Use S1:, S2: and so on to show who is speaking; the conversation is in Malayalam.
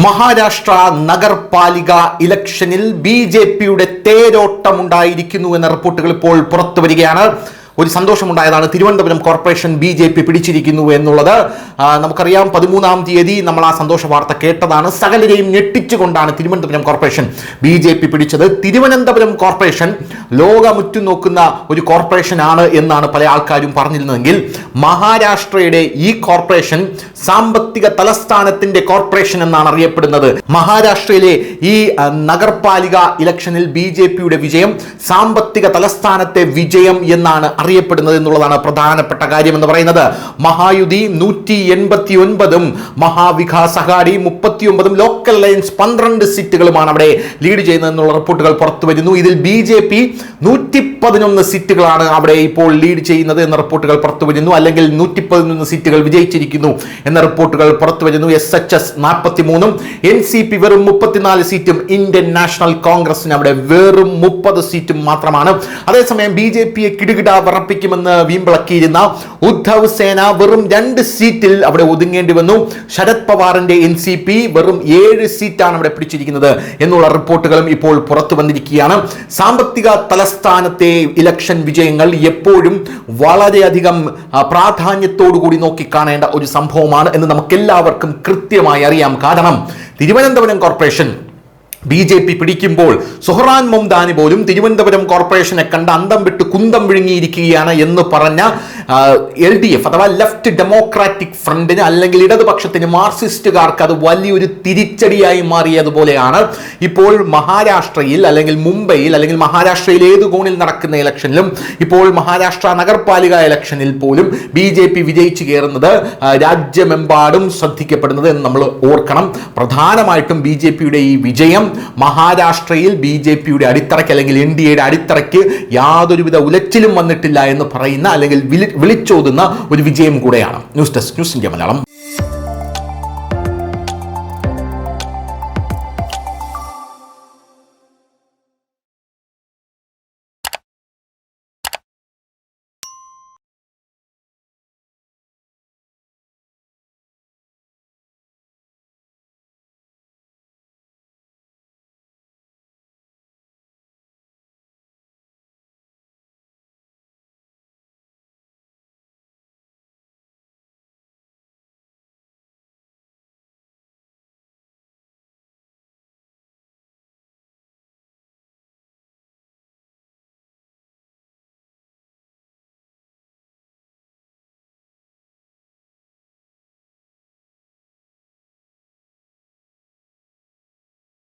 S1: മഹാരാഷ്ട്ര നഗരപാലിക ഇലക്ഷനിൽ ബി.ജെ.പിയുടെ തേരോട്ടമുണ്ടായിരിക്കുന്നു എന്ന റിപ്പോർട്ടുകൾ ഇപ്പോൾ പുറത്തു വരികയാണ്. ഒരു സന്തോഷമുണ്ടായതാണ്. തിരുവനന്തപുരം കോർപ്പറേഷൻ ബി.ജെ.പി പിടിച്ചിരിക്കുന്നു എന്നുള്ളത് നമുക്കറിയാം. 13-ാം തീയതി നമ്മൾ ആ സന്തോഷ വാർത്ത കേട്ടതാണ്. സകലരെയും ഞെട്ടിച്ചുകൊണ്ടാണ് തിരുവനന്തപുരം കോർപ്പറേഷൻ ബി.ജെ.പി പിടിച്ചത്. തിരുവനന്തപുരം കോർപ്പറേഷൻ ലോകമുറ്റുനോക്കുന്ന ഒരു കോർപ്പറേഷൻ ആണ് എന്നാണ് പല ആൾക്കാരും പറഞ്ഞിരുന്നതെങ്കിൽ മഹാരാഷ്ട്രയുടെ ഈ കോർപ്പറേഷൻ സാമ്പത്തിക തലസ്ഥാനത്തിന്റെ കോർപ്പറേഷൻ എന്നാണ് അറിയപ്പെടുന്നത്. മഹാരാഷ്ട്രയിലെ ഈ നഗരപാലിക ഇലക്ഷനിൽ ബി.ജെ.പിയുടെ വിജയം സാമ്പത്തിക തലസ്ഥാനത്തെ വിജയം എന്നാണ് അറിയപ്പെടുന്നത് എന്നുള്ളതാണ് പ്രധാനപ്പെട്ട കാര്യം എന്ന് പറയുന്നത്. മഹായുതി 189-ഉം മഹാവികാസ് അഘാടി 39-ഉം ലോക്കൽ അലയൻസ് 12 സീറ്റുകളുമാണ് അവിടെ ലീഡ് ചെയ്യുന്നത് എന്നുള്ള റിപ്പോർട്ടുകൾ പുറത്തു വരുന്നു. ഇതിൽ ബി.ജെ.പി 111 സീറ്റുകളാണ് അവിടെ ഇപ്പോൾ ലീഡ് ചെയ്യുന്നത് എന്ന റിപ്പോർട്ടുകൾ പുറത്തു വരുന്നു. അല്ലെങ്കിൽ 111 സീറ്റുകൾ വിജയിച്ചിരിക്കുന്നു എന്ന റിപ്പോർട്ടുകൾ പുറത്തു വരുന്നു. SHS 43-ഉം NCP വെറും 34 സീറ്റും ഇന്ത്യൻ നാഷണൽ കോൺഗ്രസിന് അവിടെ വെറും 30 സീറ്റും മാത്രമാണ്. അതേസമയം ബി.ജെ.പിയെ കിടുകിട വിറപ്പിക്കുമെന്ന് വീമ്പിളക്കിയിരുന്ന ഉദ്ധവ് സേന വെറും 2 സീറ്റിൽ അവിടെ ഒതുങ്ങേണ്ടി വന്നു. ശരത് പവാറിന്റെ NCP വെറും 7 സീറ്റാണ് അവിടെ പിടിച്ചിരിക്കുന്നത് എന്നുള്ള റിപ്പോർട്ടുകളും ഇപ്പോൾ പുറത്തു വന്നിരിക്കുകയാണ്. സാമ്പത്തിക തലസ്ഥാനത്തെ ഇലക്ഷൻ വിജയങ്ങൾ എപ്പോഴും വളരെയധികം പ്രാധാന്യത്തോടു കൂടി നോക്കിക്കാണേണ്ട ഒരു സംഭവമാണ് എന്ന് നമുക്കെല്ലാവർക്കും കൃത്യമായി അറിയാം. കാരണം തിരുവനന്തപുരം കോർപ്പറേഷൻ ബി.ജെ.പി പിടിക്കുമ്പോൾ സുഹ്റാൻ മംദാനി പോലും തിരുവനന്തപുരം കോർപ്പറേഷനെ കണ്ട് അന്തം വിട്ട് കുന്തം വിഴുങ്ങിയിരിക്കുകയാണ് എന്ന് പറഞ്ഞ LDF അഥവാ ലെഫ്റ്റ് ഡെമോക്രാറ്റിക് ഫ്രണ്ടിന് അല്ലെങ്കിൽ ഇടതുപക്ഷത്തിന് മാർക്സിസ്റ്റുകാർക്ക് അത് വലിയൊരു തിരിച്ചടിയായി മാറിയതുപോലെയാണ് ഇപ്പോൾ മഹാരാഷ്ട്രയിൽ അല്ലെങ്കിൽ മുംബൈയിൽ അല്ലെങ്കിൽ മഹാരാഷ്ട്രയിൽ ഏത് കോണിൽ നടക്കുന്ന ഇലക്ഷനിലും ഇപ്പോൾ മഹാരാഷ്ട്ര നഗരപാലിക ഇലക്ഷനിൽ പോലും ബി.ജെ.പി വിജയിച്ചു കയറുന്നത് രാജ്യമെമ്പാടും ശ്രദ്ധിക്കപ്പെടുന്നത് എന്ന് നമ്മൾ ഓർക്കണം. പ്രധാനമായിട്ടും ബി.ജെ.പിയുടെ ഈ വിജയം മഹാരാഷ്ട്രയിൽ ബി.ജെ.പിയുടെ അടിത്തറയ്ക്ക് അല്ലെങ്കിൽ NDAയുടെ അടിത്തറയ്ക്ക് യാതൊരുവിധ ഉലച്ചിലും വന്നിട്ടില്ല എന്ന് പറയുന്ന അല്ലെങ്കിൽ വിളിച്ചോതുന്ന ഒരു വിജയം കൂടെയാണ്. News desk news India Malayalam.